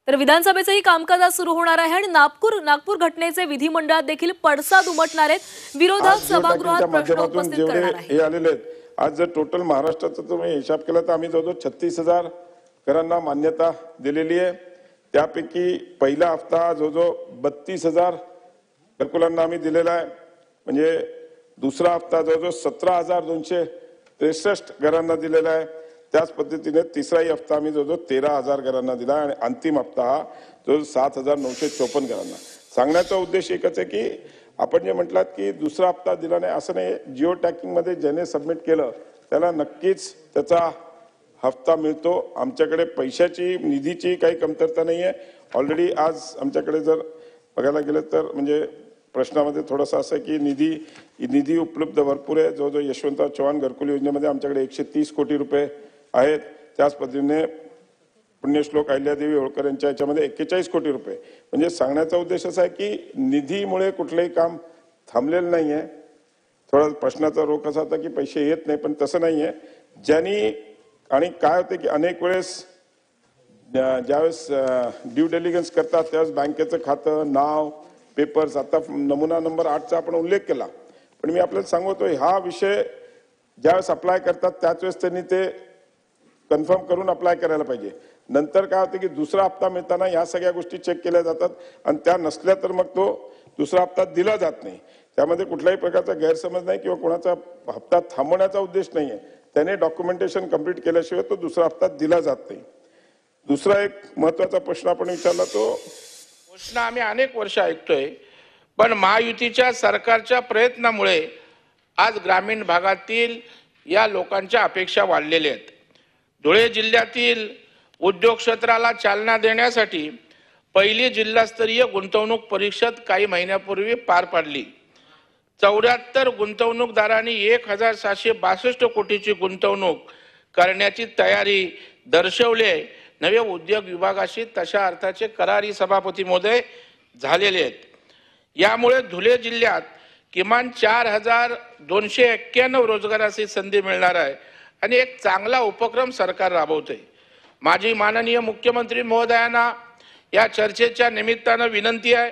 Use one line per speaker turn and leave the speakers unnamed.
तर विधानसभेचंही कामकाज आज सुरू होणार आहे आणि नागपूर घटनेचे विधिमंडळात देखील पडसाद उमटणार आहेत। विरोधक सभागृहात प्रश्न उपस्थित करणार आहेत।
हे आलेले आहेत। आज जर टोटल महाराष्ट्राचा तुम्ही हिसाब केला तर आम्ही जवळजवळ 36,000 घरांना मान्यता दिलेली आहे। त्यापैकी पहिला हप्ता जवळजवळ 32,000 घरकुलांना आम्ही दिलेला आहे। म्हणजे दुसरा हप्ता जवळजवळ 17,263 घरांना दिलेला आहे। त्याच पद्धतीने तिसराही हप्ता आम्ही जवळजवळ 13,000 घरांना दिला आणि अंतिम हप्ता हा जवळ 7,954 घरांना। सांगण्याचा उद्देश एकच आहे की आपण जे म्हटलात की दुसरा हप्ता दिला नाही असं नाही। जिओ टॅगिंग मध्ये ज्याने सबमिट केलं त्याला नक्कीच त्याचा हप्ता मिळतो। आमच्याकडे पैशाची निधीची काही कमतरता नाहीये। ऑलरेडी आज आमच्याकडे जर बघायला गेलं तर म्हणजे प्रश्नामध्ये थोडासा असं की निधी उपलब्ध भरपूर आहे। जवळजवळ यशवंतराव चव्हाण घरकुल योजनेमध्ये आमच्याकडे 130 कोटी रुपये आहेत। त्याच पद्धतीने पुण्यश्लोक अहिल्यादेवी होळकर यांच्या याच्यामध्ये 41 कोटी रुपये। म्हणजे सांगण्याचा उद्देश असा आहे की निधीमुळे कुठलेही काम थांबलेलं नाहीये। थोडा प्रश्नाचा रोख असा होता की पैसे येत नाही, पण तसं नाहीये। ज्यांनी आणि काय होते की अनेक वेळेस ज्यावेळेस ड्यू डिलिजन्स करतात त्यावेळेस बँकेचं खातं, नाव, पेपर्स, आता नमुना नंबर 8चा आपण उल्लेख केला, पण मी आपल्याला सांगतो हा विषय ज्यावेळेस अप्लाय करतात त्याच वेळेस त्यांनी ते कन्फर्म करून अप्लाय करायला पाहिजे। नंतर काय होतं की दुसरा हप्ता मिळताना या सगळ्या गोष्टी चेक केल्या जातात आणि त्या नसल्या तर मग तो दुसरा हप्ता दिला जात नाही। त्यामध्ये कुठल्याही प्रकारचा गैरसमज नाही किंवा कोणाचा हप्ता थांबवण्याचा उद्देश नाहीये। त्याने डॉक्युमेंटेशन कंप्लीट केल्याशिवाय तो दुसरा हप्ता दिला जात नाही। दुसरा एक महत्त्वाचा प्रश्न आपण विचारला तो
घोषणा आम्ही अनेक वर्ष ऐकतोय, पण महायुतीच्या सरकारच्या प्रयत्नामुळे आज ग्रामीण भागातील या लोकांच्या अपेक्षा वाढलेल्या आहेत। धुळे जिल्ह्यातील उद्योग क्षेत्राला चालना देण्यासाठी पहिली जिल्हास्तरीय गुंतवणूक परिषद काही महिन्यापूर्वी पार पाडली। 74 गुंतवणूकदारांनी 1,762 कोटीची गुंतवणूक करण्याची तयारी दर्शवली आहे। नवे उद्योग विभागाशी तशा अर्थाचे करारी सभापती महोदय झालेले आहेत। यामुळे धुळे जिल्ह्यात किमान 4,291 रोजगाराची संधी मिळणार आहे आणि एक चांगला उपक्रम सरकार राबवते। माझी माननीय मुख्यमंत्री महोदयांना या चर्चेच्या निमित्तानं विनंती आहे